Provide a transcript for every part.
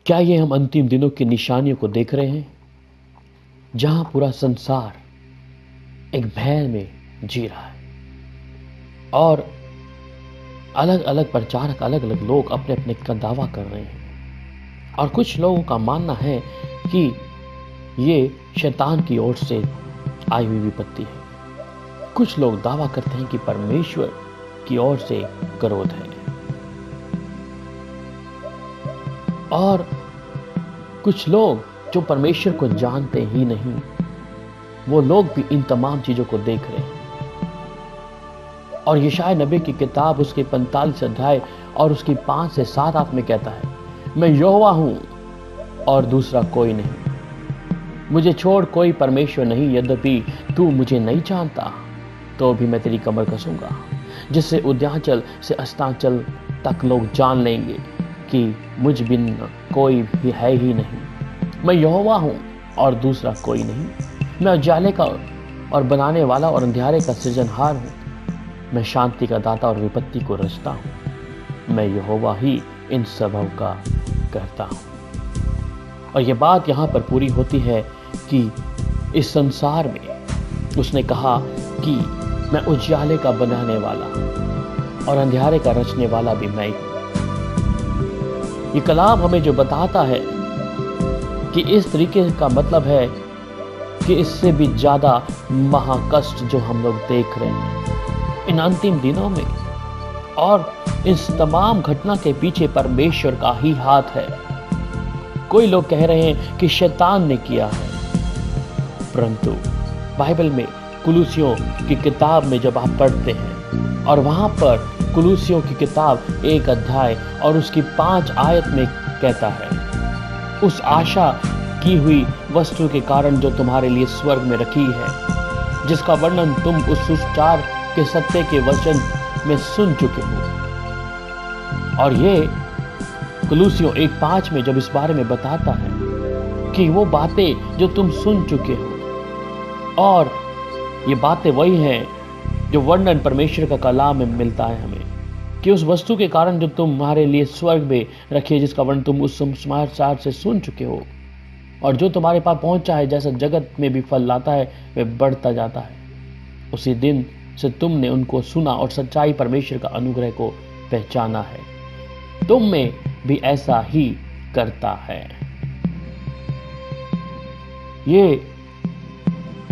क्या ये हम अंतिम दिनों की निशानियों को देख रहे हैं, जहां पूरा संसार एक भय में जी रहा है और अलग अलग प्रचारक, अलग अलग लोग अपने अपने का दावा कर रहे हैं। और कुछ लोगों का मानना है कि ये शैतान की ओर से आई हुई विपत्ति है। कुछ लोग दावा करते हैं कि परमेश्वर की ओर से क्रोध है। और कुछ लोग जो परमेश्वर को जानते ही नहीं, वो लोग भी इन तमाम चीजों को देख रहे हैं। और यशायाह नबी की किताब उसके 45 अध्याय और उसकी 5 से 7 आयत में कहता है, मैं यहोवा हूं और दूसरा कोई नहीं, मुझे छोड़ कोई परमेश्वर नहीं। यद्यपि तू मुझे नहीं जानता तो भी मैं तेरी कमर कसूंगा, जिससे उद्यांचल से अस्तांचल तक लोग जान लेंगे कि मुझ बिन कोई भी है ही नहीं। मैं यहोवा हूं और दूसरा कोई नहीं। मैं उजाले का और बनाने वाला और अंधियारे का सृजनहार हूं। मैं शांति का दाता और विपत्ति को रचता हूं। मैं यहोवा ही इन सबों का करता हूं। और ये बात यहाँ पर पूरी होती है कि इस संसार में उसने कहा कि मैं उजाले का बनाने वाला और अंधियारे का रचने वाला भी मैं ही हूं। ये कलाम हमें जो बताता है कि इस तरीके का मतलब है कि इससे भी ज्यादा महाकष्ट जो हम लोग देख रहे हैं इन अंतिम दिनों में, और इस तमाम घटना के पीछे परमेश्वर का ही हाथ है। कोई लोग कह रहे हैं कि शैतान ने किया है, परंतु बाइबल में कुलूसियों की किताब में जब आप पढ़ते हैं और वहां पर कुलूसियों की किताब 1 अध्याय और उसकी 5 आयत में कहता है, उस आशा की हुई वस्तु के कारण जो तुम्हारे लिए स्वर्ग में रखी है, जिसका वर्णन तुम उस सुसमाचार के सत्य के वचन में सुन चुके हो। और ये कुलूसियों 1:5 में जब इस बारे में बताता है कि वो बातें जो तुम सुन चुके हो, और ये बातें वही हैं जो वर्णन परमेश्वर का कलाम में मिलता है हमें, कि उस वस्तु के कारण जो तुम्हारे लिए स्वर्ग में रखी है, जिसका वर्णन तुम उस समाचार से सुन चुके हो, और जो तुम्हारे पास पहुंचा है, जैसा जगत में भी फल लाता है वह बढ़ता जाता है। उसी दिन से तुमने उनको सुना और सच्चाई परमेश्वर का अनुग्रह को पहचाना है। तुम में भी ऐसा ही करता है। ये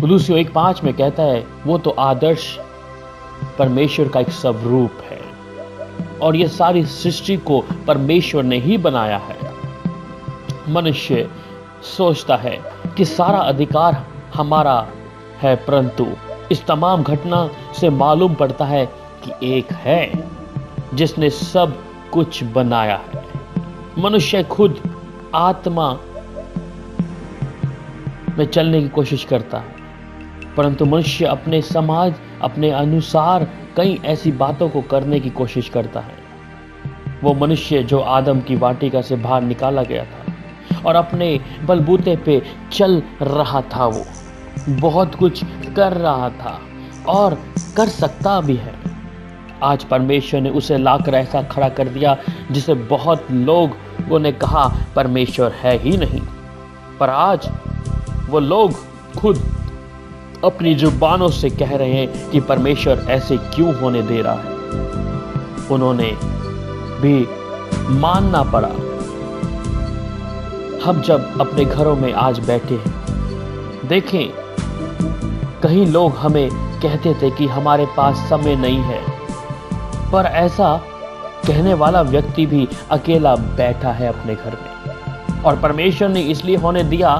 कुलूसियों 1:5 में कहता है, वो तो आदर्श परमेश्वर का एक स्वरूप है और ये सारी सृष्टि को परमेश्वर ने ही बनाया है। मनुष्य सोचता है कि सारा अधिकार हमारा है, परंतु इस तमाम घटना से मालूम पड़ता है कि एक है जिसने सब कुछ बनाया है। मनुष्य खुद आत्मा में चलने की कोशिश करता है, परंतु मनुष्य अपने समाज, अपने अनुसार कई ऐसी बातों को करने की कोशिश करता है। वो मनुष्य जो आदम की वाटिका से बाहर निकाला गया था और अपने बलबूते पे चल रहा था, वो बहुत कुछ कर रहा था और कर सकता भी है। आज परमेश्वर ने उसे लाकर ऐसा खड़ा कर दिया जिसे बहुत लोगों ने कहा परमेश्वर है ही नहीं। पर आज वो लोग खुद अपनी जुबानों से कह रहे हैं कि परमेश्वर ऐसे क्यों होने दे रहा है। उन्होंने भी मानना पड़ा। हम जब अपने घरों में आज बैठे हैं, देखें, कई लोग हमें कहते थे कि हमारे पास समय नहीं है, पर ऐसा कहने वाला व्यक्ति भी अकेला बैठा है अपने घर में। और परमेश्वर ने इसलिए होने दिया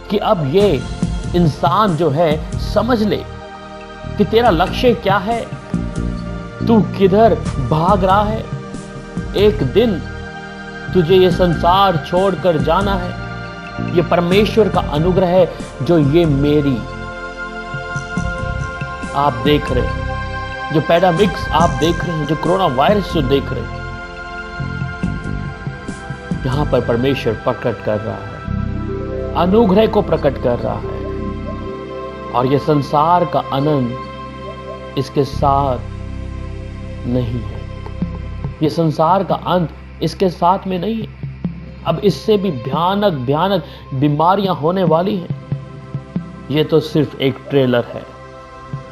कि अब ये इंसान जो है समझ ले कि तेरा लक्ष्य क्या है, तू किधर भाग रहा है। एक दिन तुझे ये संसार छोड़कर जाना है। ये परमेश्वर का अनुग्रह है जो ये मेरी आप देख रहे हैं, जो पैंडेमिक्स आप देख रहे हैं, जो कोरोना वायरस जो देख रहे हैं, यहां पर परमेश्वर प्रकट कर रहा है, अनुग्रह को प्रकट कर रहा है। और ये संसार का आनंद इसके साथ नहीं है, ये संसार का अंत इसके साथ में नहीं है। अब इससे भी भयानक भयानक बीमारियां होने वाली हैं। ये तो सिर्फ एक ट्रेलर है।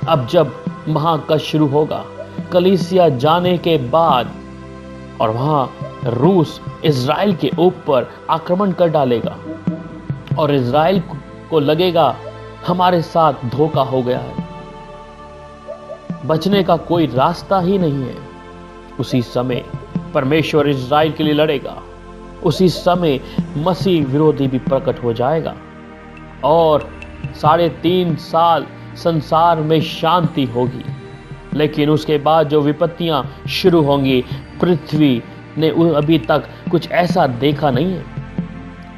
अब जब महाकष्ट शुरू होगा, कलीसिया जाने के बाद, और वहां रूस इज़राइल के ऊपर आक्रमण कर डालेगा और इज़राइल को लगेगा हमारे साथ धोखा हो गया है, बचने का कोई रास्ता ही नहीं है। उसी समय परमेश्वर इज़राइल के लिए लड़ेगा। उसी समय मसीह विरोधी भी प्रकट हो जाएगा और 3.5 साल संसार में शांति होगी। लेकिन उसके बाद जो विपत्तियां शुरू होंगी, पृथ्वी ने अभी तक कुछ ऐसा देखा नहीं है।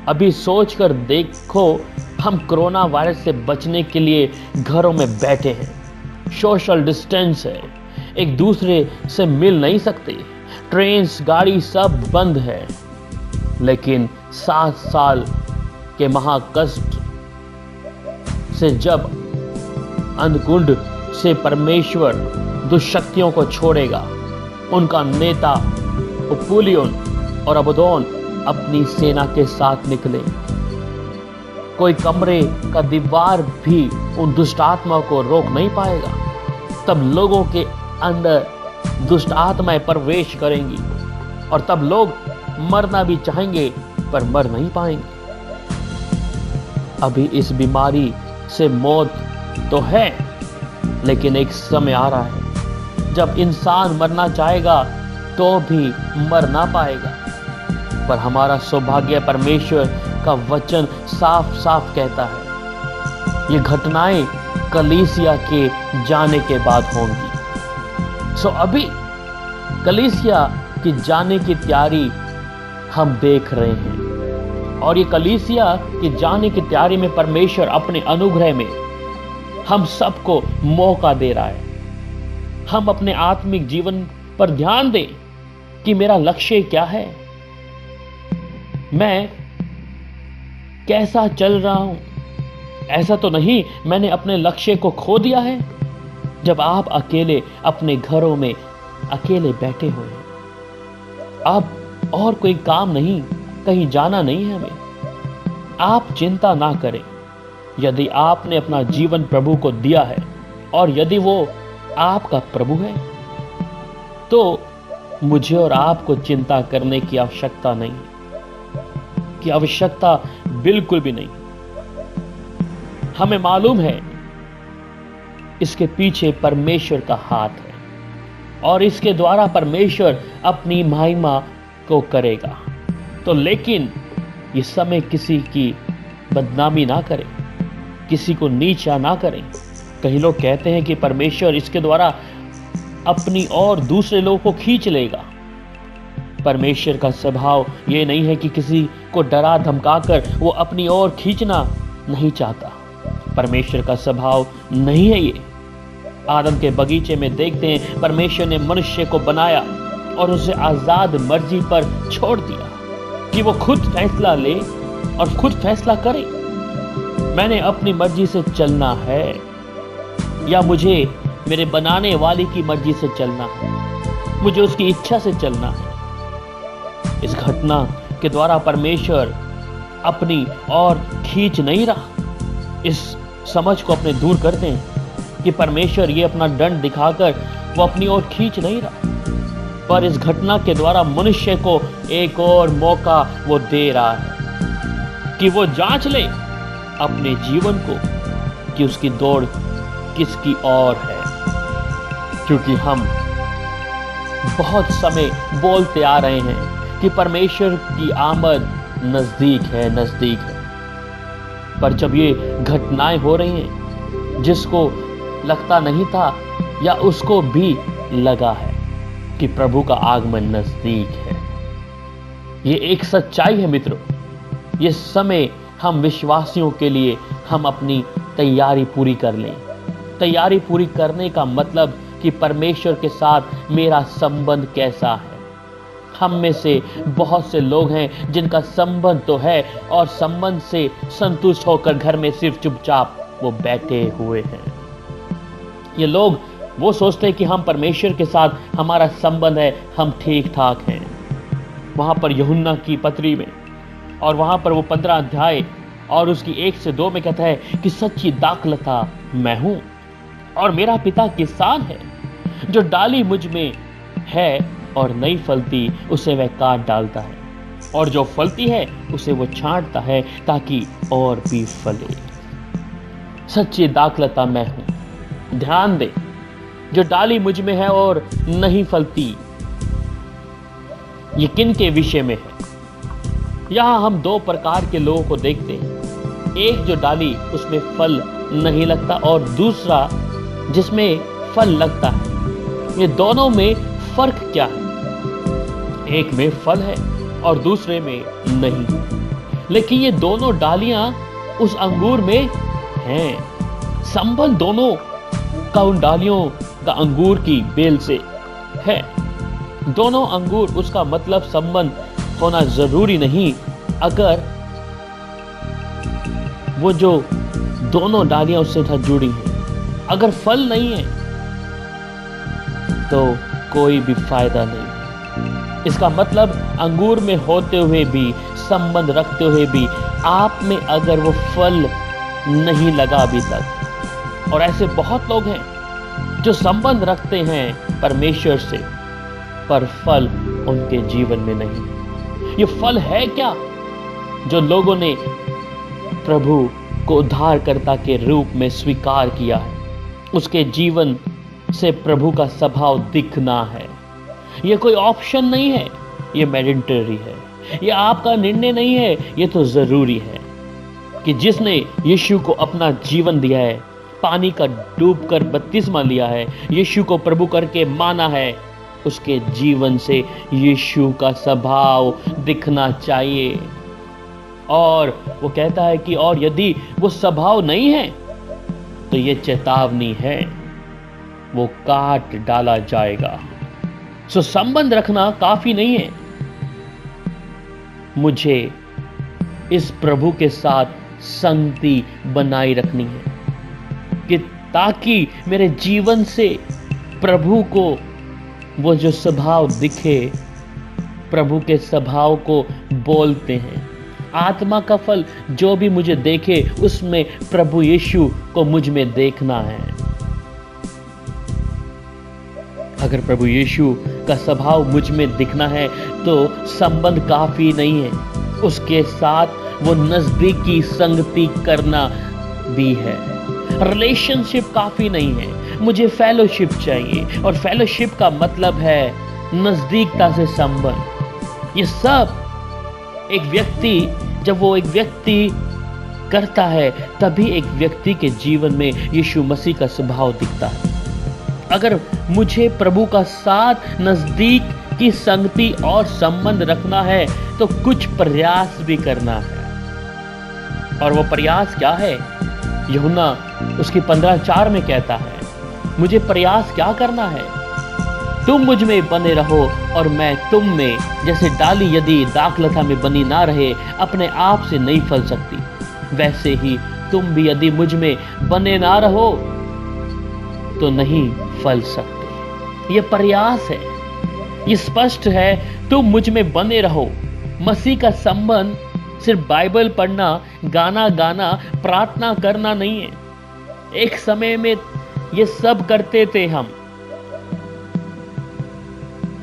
अभी सोचकर देखो, हम कोरोना वायरस से बचने के लिए घरों में बैठे हैं, सोशल डिस्टेंस है, एक दूसरे से मिल नहीं सकते, ट्रेन गाड़ी सब बंद है। लेकिन 7 साल के महाकष्ट से जब अंधकुंड से परमेश्वर दुष्शक्तियों को छोड़ेगा, उनका नेता उपुलियन और अबदोन अपनी सेना के साथ निकले। कोई कमरे का दीवार भी उन दुष्ट आत्माओं को रोक नहीं पाएगा। तब लोगों के अंदर दुष्ट आत्माएं प्रवेश करेंगी और तब लोग मरना भी चाहेंगे पर मर नहीं पाएंगे। अभी इस बीमारी से मौत तो है, लेकिन एक समय आ रहा है जब इंसान मरना चाहेगा तो भी मर ना पाएगा। पर हमारा सौभाग्य, परमेश्वर का वचन साफ साफ कहता है, ये घटनाएं कलीसिया के जाने के बाद होंगी। सो अभी कलीसिया की जाने की तैयारी हम देख रहे हैं, और ये कलीसिया की जाने की तैयारी में परमेश्वर अपने अनुग्रह में हम सबको मौका दे रहा है। हम अपने आत्मिक जीवन पर ध्यान दें कि मेरा लक्ष्य क्या है, मैं कैसा चल रहा हूं। ऐसा तो नहीं मैंने अपने लक्ष्य को खो दिया है। जब आप अकेले अपने घरों में अकेले बैठे हुए हैं, अब और कोई काम नहीं, कहीं जाना नहीं है हमें, आप चिंता ना करें। यदि आपने अपना जीवन प्रभु को दिया है और यदि वो आपका प्रभु है, तो मुझे और आपको चिंता करने की आवश्यकता नहीं, की आवश्यकता बिल्कुल भी नहीं। हमें मालूम है इसके पीछे परमेश्वर का हाथ है और इसके द्वारा परमेश्वर अपनी महिमा को करेगा। तो लेकिन ये समय किसी की बदनामी ना करें, किसी को नीचा ना करें। कई लोग कहते हैं कि परमेश्वर इसके द्वारा अपनी और दूसरे लोगों को खींच लेगा। परमेश्वर का स्वभाव ये नहीं है कि किसी को डरा धमकाकर वो अपनी ओर खींचना नहीं चाहता। परमेश्वर का स्वभाव नहीं है ये। आदम के बगीचे में देखते हैं, परमेश्वर ने मनुष्य को बनाया और उसे आजाद मर्जी पर छोड़ दिया कि वो खुद फैसला ले और खुद फैसला करे, मैंने अपनी मर्जी से चलना है या मुझे मेरे बनाने वाले की मर्जी से चलना है, मुझे उसकी इच्छा से चलना है। इस घटना के द्वारा परमेश्वर अपनी ओर खींच नहीं रहा। इस समझ को अपने दूर कर दें कि परमेश्वर ये अपना दंड दिखाकर वो अपनी ओर खींच नहीं रहा, पर इस घटना के द्वारा मनुष्य को एक और मौका वो दे रहा है कि वो जांच ले अपने जीवन को कि उसकी दौड़ किसकी ओर है। क्योंकि हम बहुत समय बोलते आ रहे हैं कि परमेश्वर की आमद नजदीक है, नजदीक है, पर जब ये घटनाएं हो रही हैं, जिसको लगता नहीं था या उसको भी लगा है कि प्रभु का आगमन नजदीक है। ये एक सच्चाई है मित्रों। ये समय हम विश्वासियों के लिए हम अपनी तैयारी पूरी कर लें। तैयारी पूरी करने का मतलब कि परमेश्वर के साथ मेरा संबंध कैसा है। हम में से बहुत से लोग हैं जिनका संबंध तो है और संबंध से संतुष्ट होकर घर में सिर्फ चुपचाप वो बैठे हुए हैं। ये लोग वो सोचते हैं कि हम परमेश्वर के साथ हमारा संबंध है, हम ठीक ठाक हैं। वहां पर यूहन्ना की पत्री में और वहां पर वो 15 अध्याय और उसकी 1 से 2 में कहता है कि सच्ची दाखलता मैं हूं और मेरा पिता किसान है। जो डाली मुझ में है और नहीं फलती उसे वह काट डालता है, और जो फलती है उसे वो छांटता है ताकि और भी फले। सच्ची दाखलता मैं हूं। ध्यान दे, जो डाली मुझ में है और नहीं फलती, ये किन के विषय में है? यहां हम 2 प्रकार के लोगों को देखते हैं। एक जो डाली उसमें फल नहीं लगता और दूसरा जिसमें फल लगता है। ये दोनों में फर्क क्या है? एक में फल है और दूसरे में नहीं, लेकिन ये दोनों डालियां उस अंगूर में हैं। संबंध दोनों का उन डालियों का अंगूर की बेल से है। दोनों अंगूर, उसका मतलब संबंध होना जरूरी नहीं। अगर वो जो दोनों डालियां उससे साथ जुड़ी हैं, अगर फल नहीं है तो कोई भी फायदा नहीं। इसका मतलब अंगूर में होते हुए भी, संबंध रखते हुए भी आप में अगर वो फल नहीं लगा अभी तक, और ऐसे बहुत लोग हैं जो संबंध रखते हैं परमेश्वर से पर फल उनके जीवन में नहीं। ये फल है क्या? जो लोगों ने प्रभु को उद्धारकर्ता के रूप में स्वीकार किया है, उसके जीवन से प्रभु का स्वभाव दिखना है। ये कोई ऑप्शन नहीं है, ये मैंडेटरी है। ये आपका निर्णय नहीं है, ये तो जरूरी है कि जिसने यीशु को अपना जीवन दिया है, पानी का डूब कर बपतिस्मा लिया है, यीशु को प्रभु करके माना है, उसके जीवन से यीशु का स्वभाव दिखना चाहिए। और वो कहता है कि और यदि वो स्वभाव नहीं है तो ये चेतावनी है, वो काट डाला जाएगा। सो संबंध रखना काफी नहीं है। मुझे इस प्रभु के साथ संगति बनाई रखनी है कि ताकि मेरे जीवन से प्रभु को वो जो स्वभाव दिखे, प्रभु के स्वभाव को बोलते हैं। आत्मा का फल जो भी मुझे देखे उसमें प्रभु यीशु को मुझ में देखना है। अगर प्रभु यीशु का स्वभाव मुझ में दिखना है तो संबंध काफी नहीं है, उसके साथ वो नजदीकी संगति करना भी है। रिलेशनशिप काफी नहीं है, मुझे फेलोशिप चाहिए, और फेलोशिप का मतलब है नजदीकता से संबंध। ये सब एक व्यक्ति, जब वो एक व्यक्ति करता है तभी एक व्यक्ति के जीवन में यीशु मसीह का स्वभाव दिखता है। अगर मुझे प्रभु का साथ नजदीक की संगति और संबंध रखना है तो कुछ प्रयास भी करना है। और वो प्रयास क्या है? यूहन्ना उसकी 15:4 में कहता है, मुझे प्रयास क्या करना है? तुम मुझ में बने रहो और मैं तुम में। जैसे डाली यदि दाखलता में बनी ना रहे अपने आप से नहीं फल सकती, वैसे ही तुम भी यदि मुझ में बने ना रहो तो नहीं फल सकते। ये प्रयास है, ये स्पष्ट है। तुम मुझ में बने रहो। मसीह का संबंध सिर्फ बाइबल पढ़ना, गाना गाना, प्रार्थना करना नहीं है। एक समय में ये सब करते थे हम।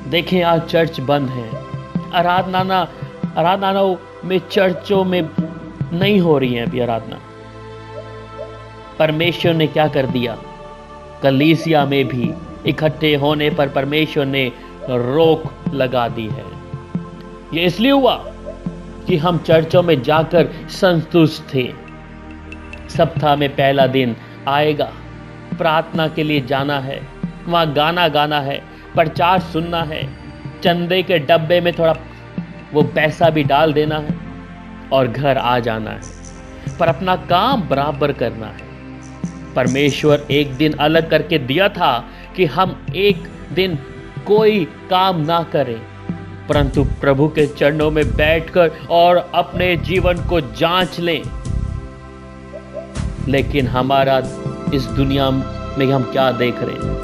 देखें आज चर्च बंद है, आराधनाओं में, चर्चों में नहीं हो रही है अभी आराधना। परमेश्वर ने क्या कर दिया? कलीसिया में भी इकट्ठे होने पर परमेश्वर ने रोक लगा दी है। ये इसलिए हुआ कि हम चर्चों में जाकर संतुष्ट थे। सप्ताह में पहला दिन आएगा, प्रार्थना के लिए जाना है, वहाँ गाना गाना है, प्रचार सुनना है, चंदे के डब्बे में थोड़ा वो पैसा भी डाल देना है और घर आ जाना है, पर अपना काम बराबर करना है। परमेश्वर एक दिन अलग करके दिया था कि हम एक दिन कोई काम ना करें, परंतु प्रभु के चरणों में बैठकर और अपने जीवन को जांच लें। लेकिन हमारा इस दुनिया में हम क्या देख रहे हैं?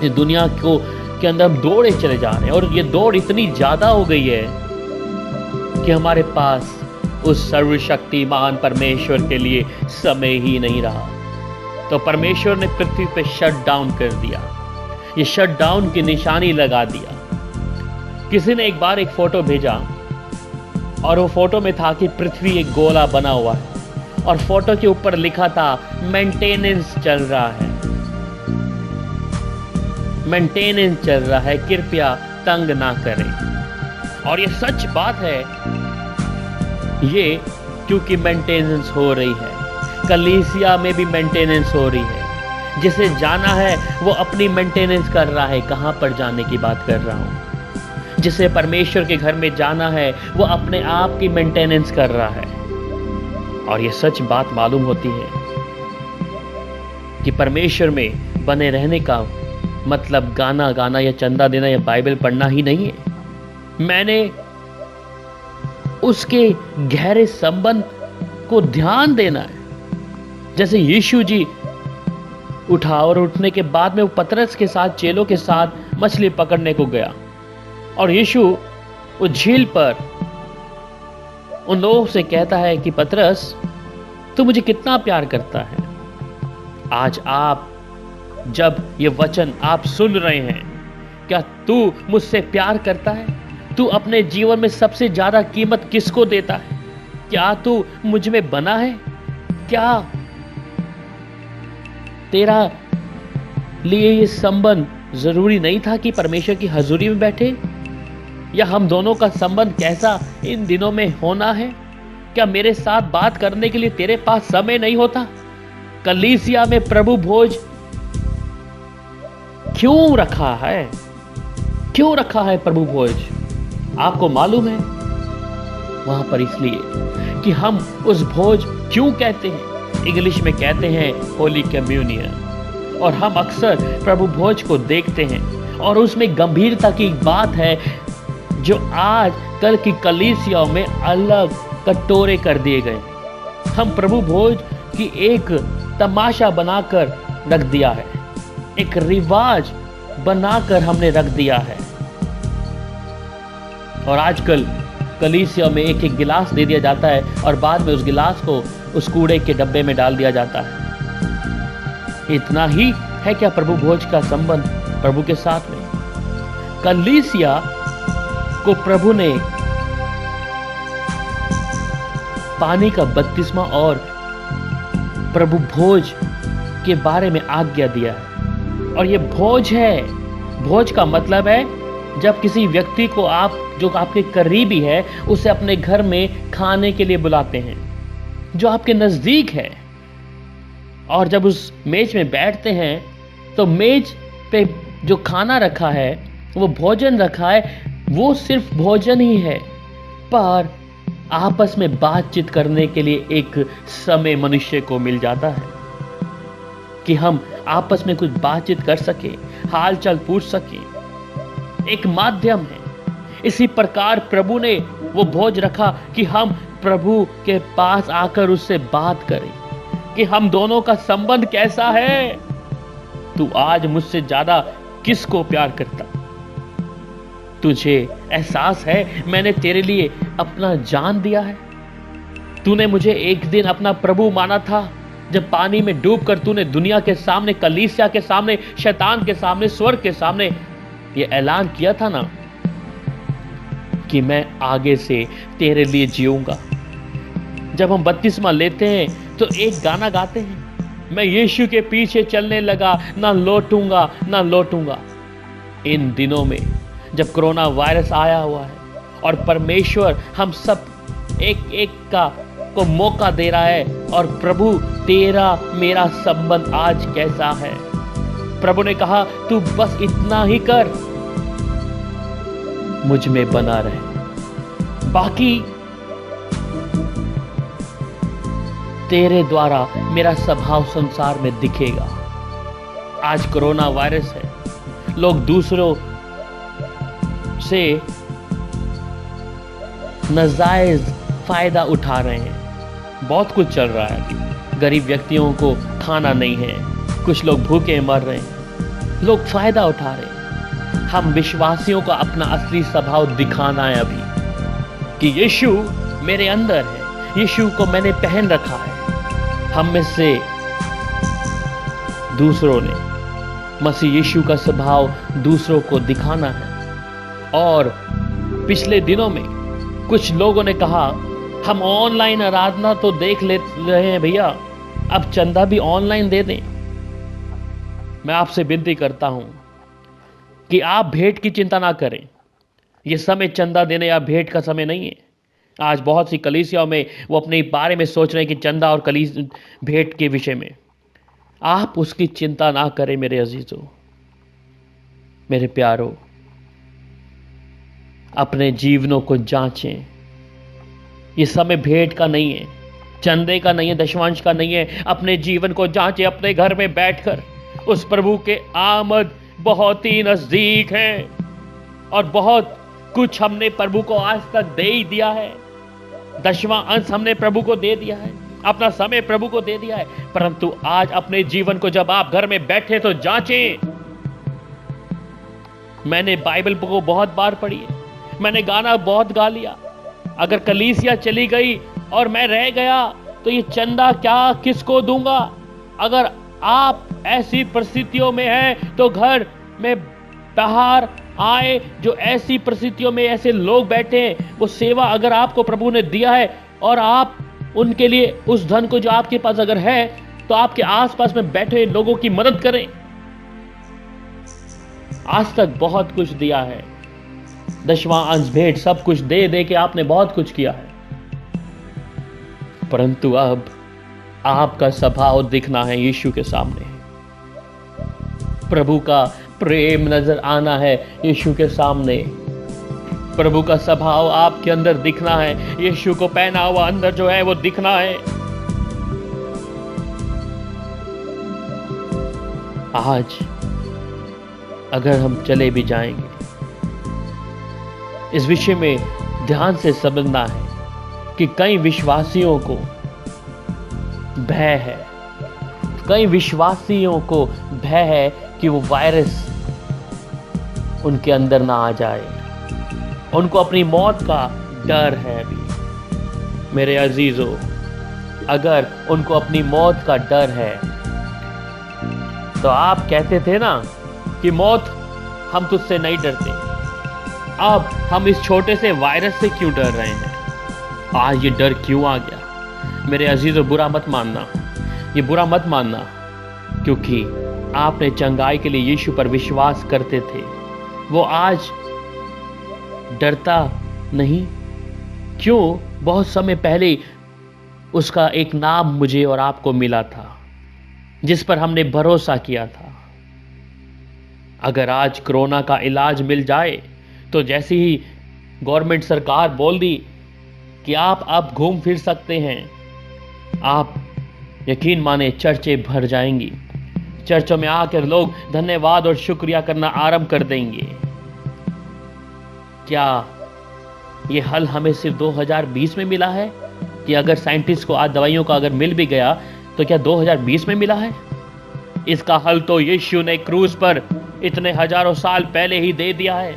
इस दुनिया के अंदर हम दौड़े चले जा रहे हैं, और ये दौड़ इतनी ज्यादा हो गई है कि हमारे पास उस सर्वशक्तिमान परमेश्वर के लिए समय ही नहीं रहा। तो परमेश्वर ने पृथ्वी पे शट डाउन कर दिया। ये शट डाउन की निशानी लगा दिया। किसी ने एक बार एक फोटो भेजा और वो फोटो में था कि पृथ्वी एक गोला बना हुआ है और फोटो के ऊपर लिखा था मेंटेनेंस चल रहा है, मेंटेनेंस चल रहा है, कृपया तंग ना करें। और ये सच बात है, ये क्योंकि मेंटेनेंस हो रही है। कलीसिया में भी मेंटेनेंस हो रही है। जिसे जाना है वो अपनी मेंटेनेंस कर रहा है। कहां पर जाने की बात कर रहा हूं? जिसे परमेश्वर के घर में जाना है वो अपने आप की मेंटेनेंस कर रहा है। और ये सच बात मालूम होती है कि परमेश्वर में बने रहने का मतलब गाना गाना या चंदा देना या बाइबल पढ़ना ही नहीं है। मैंने उसके गहरे संबंध को ध्यान देना है। जैसे यीशु जी उठा और उठने के बाद में वो पतरस के साथ, चेलों के साथ मछली पकड़ने को गया और यीशु उस झील पर उन लोगों से कहता है कि पतरस, तू मुझे कितना प्यार करता है। आज आप जब ये वचन आप सुन रहे हैं, क्या तू मुझसे प्यार करता है? तू अपने जीवन में सबसे ज्यादा कीमत किसको देता है? क्या तू मुझ में बना है? क्या तेरा लिए ये संबंध जरूरी नहीं था कि परमेश्वर की हजूरी में बैठे? या हम दोनों का संबंध कैसा इन दिनों में होना है? क्या मेरे साथ बात करने के लिए तेरे पास समय नहीं होता? कलीसिया में प्रभु भोज क्यों रखा है? क्यों रखा है प्रभु भोज? आपको मालूम है? वहां पर इसलिए कि हम उस भोज क्यों कहते हैं? इंग्लिश में कहते हैं होली कम्युनियन। और हम अक्सर प्रभु भोज को देखते हैं और उसमें गंभीरता की बात है जो आज कल की कलीसियाओं में अलग कटोरे कर दिए गए। हम प्रभु भोज की एक तमाशा बनाकर रख दिया है, एक रिवाज बनाकर हमने रख दिया है। और आजकल कलीसिया में एक एक गिलास दे दिया जाता है और बाद में उस गिलास को उस कूड़े के डब्बे में डाल दिया जाता है। इतना ही है क्या प्रभु भोज का संबंध प्रभु के साथ में? कलीसिया को प्रभु ने पानी का बपतिस्मा और प्रभु भोज के बारे में आज्ञा दिया है। और ये भोज है। भोज का मतलब है जब किसी व्यक्ति को आप जो आपके करीबी है उसे अपने घर में खाने के लिए बुलाते हैं, जो आपके नजदीक है। और जब उस मेज में बैठते हैं तो मेज पे जो खाना रखा है, वो भोजन रखा है, वो सिर्फ भोजन ही है, पर आपस में बातचीत करने के लिए एक समय मनुष्य को मिल जाता है कि हम आपस में कुछ बातचीत कर सके, हाल चाल पूछ सके। एक माध्यम है। इसी प्रकार प्रभु ने वो भोज रखा कि हम प्रभु के पास आकर उससे बात करें कि हम दोनों का संबंध कैसा है। तू आज मुझसे ज्यादा किसको प्यार करता? तुझे एहसास है मैंने तेरे लिए अपना जान दिया है? तूने मुझे एक दिन अपना प्रभु माना था जब पानी में डूबकर तूने दुनिया के सामने, कलीसिया के सामने, शैतान के सामने, स्वर्ग के सामने ये ऐलान किया था ना कि मैं आगे से तेरे लिए जीऊंगा। जब हम बपतिस्मा लेते हैं तो एक गाना गाते हैं, मैं यीशु के पीछे चलने लगा, ना लौटूंगा ना लौटूंगा। इन दिनों में जब कोरोना वायरस आया हुआ है और परमेश्वर हम सब एक एक का को मौका दे रहा है, और प्रभु तेरा मेरा संबंध आज कैसा है? प्रभु ने कहा तू बस इतना ही कर, मुझ में बना रहे, बाकी तेरे द्वारा मेरा स्वभाव संसार में दिखेगा। आज कोरोना वायरस है, लोग दूसरों से नाजायज फायदा उठा रहे हैं। बहुत कुछ चल रहा है अभी। गरीब व्यक्तियों को खाना नहीं है, कुछ लोग भूखे मर रहे हैं, लोग फायदा उठा रहे हैं। हम विश्वासियों का अपना असली स्वभाव दिखाना है अभी। कि यीशु मेरे अंदर है, यीशु को मैंने पहन रखा है। हम में से दूसरों ने मसीह यीशु का स्वभाव दूसरों को दिखाना है। और पिछले दिनों में कुछ लोगों ने कहा हम ऑनलाइन आराधना तो देख ले रहे हैं भैया, अब चंदा भी ऑनलाइन दे दें। मैं आपसे विनती करता हूं कि आप भेंट की चिंता ना करें। यह समय चंदा देने या भेंट का समय नहीं है। आज बहुत सी कलीसियाओं में वो अपने बारे में सोच रहे हैं कि चंदा और भेंट के विषय में। आप उसकी चिंता ना करें मेरे अजीजों, मेरे प्यारों। अपने जीवनों को जांचें। ये समय भेंट का नहीं है, चंदे का नहीं है, दशमांश का नहीं है। अपने जीवन को जांचें अपने घर में बैठकर। उस प्रभु के आमद बहुत ही नजदीक है और बहुत कुछ हमने प्रभु को आज तक दे ही दिया है। 10वां अंश हमने प्रभु को दे दिया है, अपना समय प्रभु को दे दिया है। परंतु आज अपने जीवन को जब आप घर में बैठे तो जांचें। मैंने बाइबल को बहुत बार पढ़ी है, मैंने गाना बहुत गा लिया। अगर कलीसिया चली गई और मैं रह गया तो ये चंदा क्या किसको दूंगा? अगर आप ऐसी परिस्थितियों में हैं तो घर में बाहर आए। जो ऐसी परिस्थितियों में ऐसे लोग बैठे हैं, वो सेवा अगर आपको प्रभु ने दिया है और आप उनके लिए उस धन को जो आपके पास अगर है तो आपके आसपास में बैठे लोगों की मदद करें। आज तक बहुत कुछ दिया है, 10वां अंश भेंट सब कुछ दे दे के आपने बहुत कुछ किया है। परंतु अब आपका स्वभाव दिखना है यीशु के सामने। प्रभु का प्रेम नजर आना है यीशु के सामने। प्रभु का स्वभाव आपके अंदर दिखना है। यीशु को पहना हुआ अंदर जो है वो दिखना है। आज अगर हम चले भी जाएंगे, इस विषय में ध्यान से समझना है कि कई विश्वासियों को भय है, कई विश्वासियों को भय है कि वो वायरस उनके अंदर ना आ जाए। उनको अपनी मौत का डर है। अभी मेरे अजीजों, अगर उनको अपनी मौत का डर है तो आप कहते थे ना कि मौत हम तुझसे नहीं डरते, अब हम इस छोटे से वायरस से क्यों डर रहे हैं? आज ये डर क्यों आ गया? मेरे अजीजों, बुरा मत मानना, ये बुरा मत मानना, क्योंकि आपने चंगाई के लिए यीशु पर विश्वास करते थे। वो आज डरता नहीं। क्यों? बहुत समय पहले उसका एक नाम मुझे और आपको मिला था, जिस पर हमने भरोसा किया था। अगर आज कोरोना का इलाज मिल जाए तो जैसे ही गवर्नमेंट सरकार बोल दी कि आप अब घूम फिर सकते हैं, आप यकीन माने चर्चें भर जाएंगी। चर्चों में आकर लोग धन्यवाद और शुक्रिया करना आरंभ कर देंगे। क्या ये हल हमें सिर्फ 2020 में मिला है? कि अगर साइंटिस्ट को आज दवाइयों का अगर मिल भी गया तो क्या 2020 में मिला है? इसका हल तो यीशु ने क्रूस पर इतने हजारों साल पहले ही दे दिया है।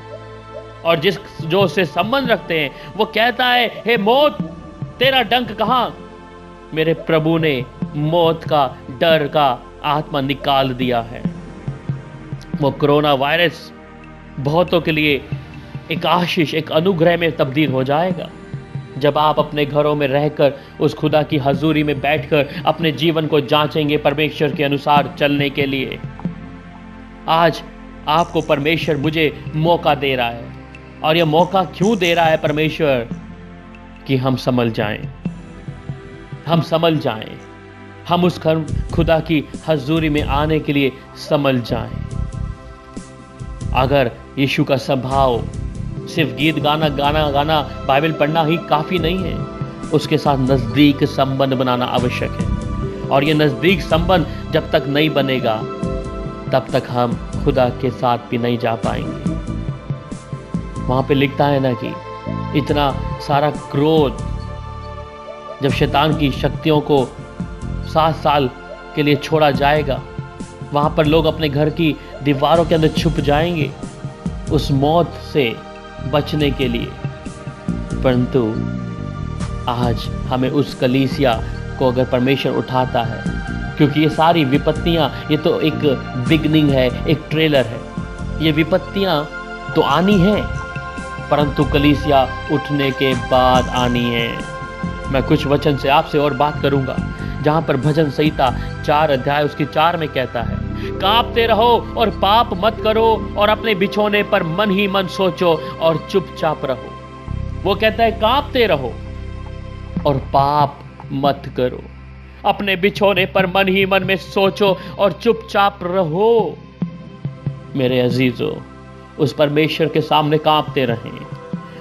और जो उससे संबंध रखते हैं वो कहता है, हे मौत तेरा डंक कहां? मेरे प्रभु ने मौत का डर का आत्मा निकाल दिया है। वो कोरोना वायरस बहुतों के लिए एक आशीष, एक अनुग्रह में तब्दील हो जाएगा जब आप अपने घरों में रहकर उस खुदा की हजूरी में बैठकर अपने जीवन को जांचेंगे परमेश्वर के अनुसार चलने के लिए। आज आपको परमेश्वर मुझे मौका दे रहा है, और यह मौका क्यों दे रहा है परमेश्वर? कि हम समझ जाएं, हम समझ जाएं, हम उस खुदा की हजूरी में आने के लिए समझ जाएं। अगर यीशु का स्वभाव सिर्फ गीत गाना बाइबल पढ़ना ही काफ़ी नहीं है, उसके साथ नज़दीक संबंध बनाना आवश्यक है। और ये नज़दीक संबंध जब तक नहीं बनेगा तब तक हम खुदा के साथ भी नहीं जा पाएंगे। वहाँ पे लिखता है ना कि इतना सारा क्रोध, जब शैतान की शक्तियों को 7 साल के लिए छोड़ा जाएगा, वहाँ पर लोग अपने घर की दीवारों के अंदर छुप जाएंगे उस मौत से बचने के लिए। परंतु आज हमें उस कलीसिया को अगर परमेश्वर उठाता है, क्योंकि ये सारी विपत्तियां, ये तो एक बिगनिंग है, एक ट्रेलर है। ये विपत्तियां तो आनी है, परंतु कलीसिया उठने के बाद आनी है। मैं कुछ वचन से आपसे और बात करूंगा, जहां पर भजन संहिता 4 अध्याय उसकी 4 में कहता है, कांपते रहो और पाप मत करो, और अपने बिछौने पर मन ही मन सोचो और चुपचाप रहो। वो कहता है कांपते रहो और पाप मत करो, अपने बिछौने पर मन ही मन में सोचो और चुपचाप रहो। मेरे अजीजों, उस परमेश्वर के सामने कांपते रहें,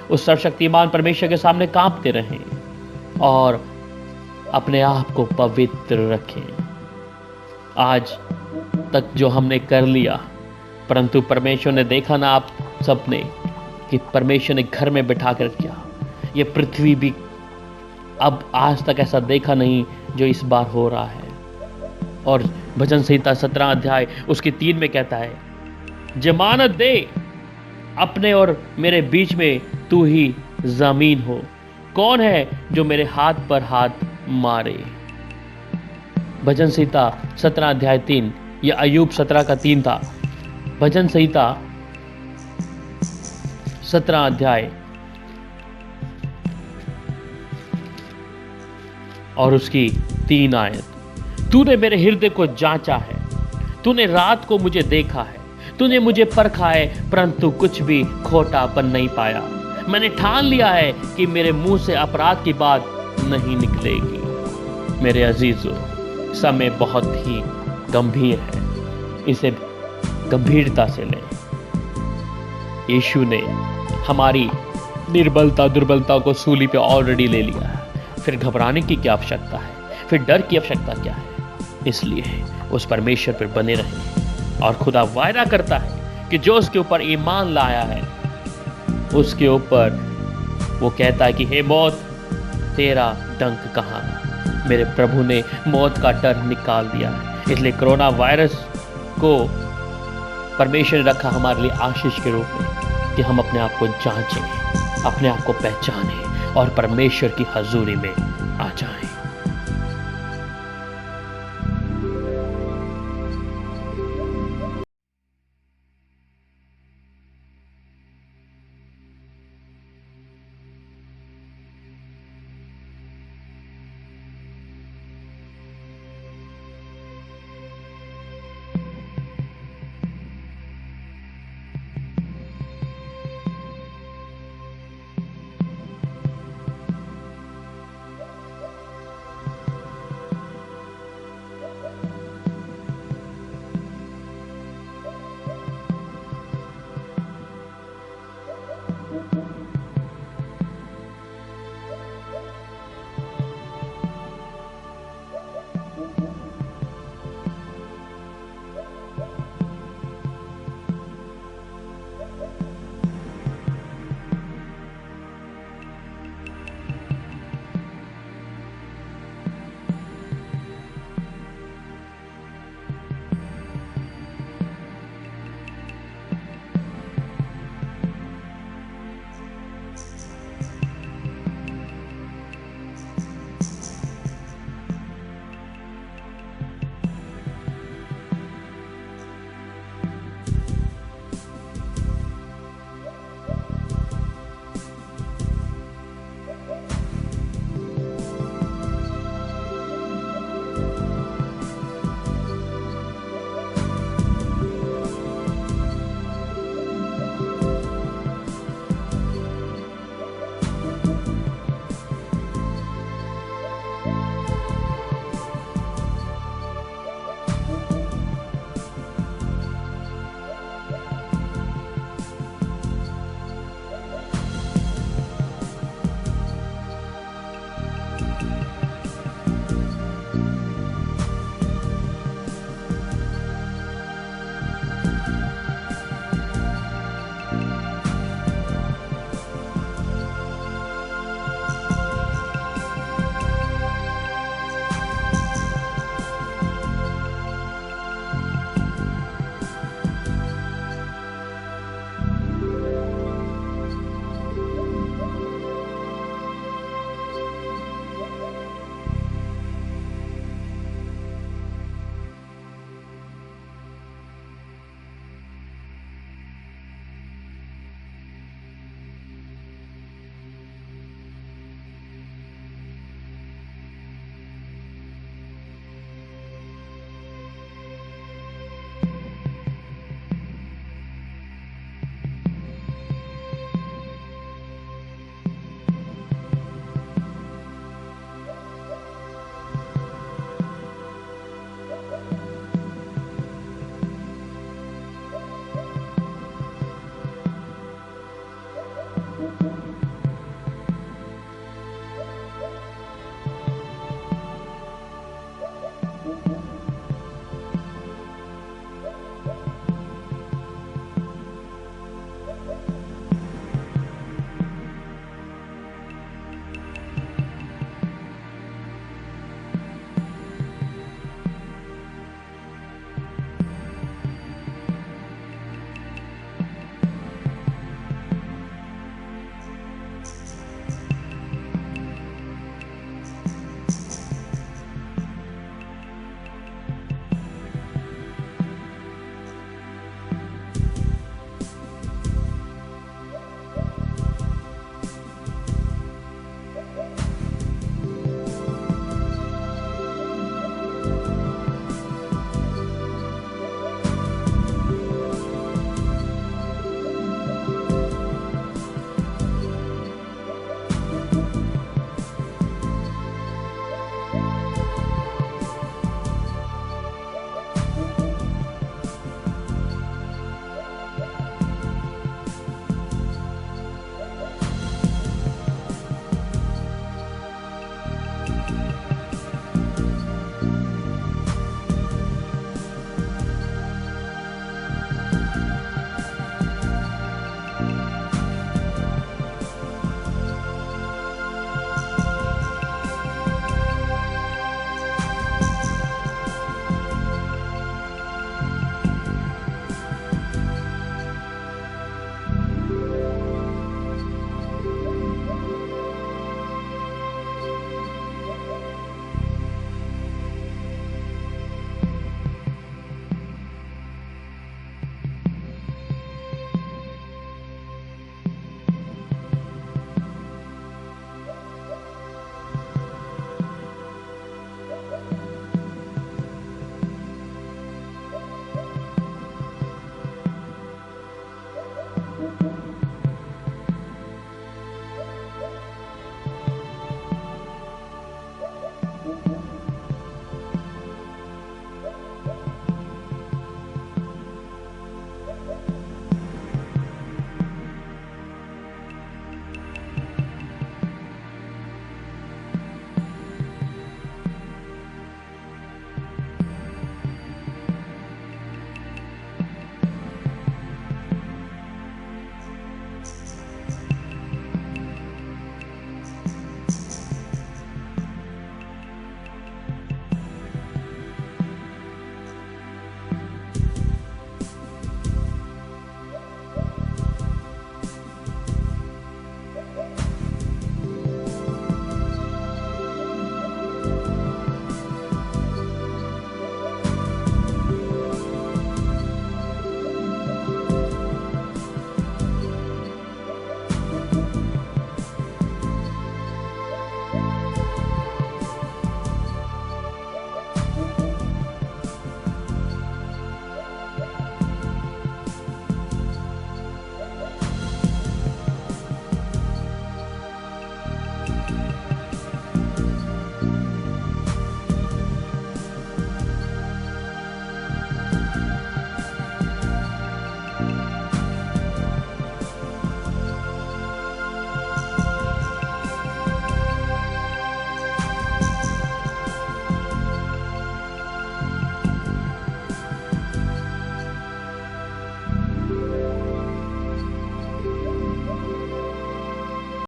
उस सर्वशक्तिमान परमेश्वर के सामने कांपते रहें और अपने आप को पवित्र रखें। आज तक जो हमने कर लिया, परंतु परमेश्वर ने देखा ना आप सबने कि परमेश्वर ने घर में बिठा कर किया। ये पृथ्वी भी अब आज तक ऐसा देखा नहीं जो इस बार हो रहा है। और भजन संहिता 17 अध्याय उसकी 3 में कहता है, जमानत दे अपने और मेरे बीच में, तू ही जमीन हो, कौन है जो मेरे हाथ पर हाथ मारे। भजन संहिता 17 अध्याय 3, यह अय्यूब 17 का 3 था। भजन संहिता 17 अध्याय और उसकी 3 आयत, तूने मेरे हृदय को जांचा है, तूने रात को मुझे देखा है, तूने मुझे परखा है, परंतु कुछ भी खोटापन नहीं पाया। मैंने ठान लिया है कि मेरे मुंह से अपराध की बात नहीं निकलेगी। मेरे अजीजों, समय बहुत ही गंभीर है, इसे गंभीरता से लें। यीशु ने हमारी निर्बलता दुर्बलता को सूली पे ऑलरेडी ले लिया है। फिर घबराने की क्या आवश्यकता है, फिर डर की आवश्यकता क्या है। इसलिए उस परमेश्वर पर बने रहें। और खुदा वायदा करता है कि जो उसके ऊपर ईमान लाया है, उसके ऊपर वो कहता है कि हे मौत, तेरा डंक कहाँ। मेरे प्रभु ने मौत का डर निकाल दिया है। इसलिए कोरोना वायरस को परमेश्वर ने रखा हमारे लिए आशीष के रूप में कि हम अपने आप को जांचें, अपने आप को पहचानें और परमेश्वर की हजूरी में आ जाएं।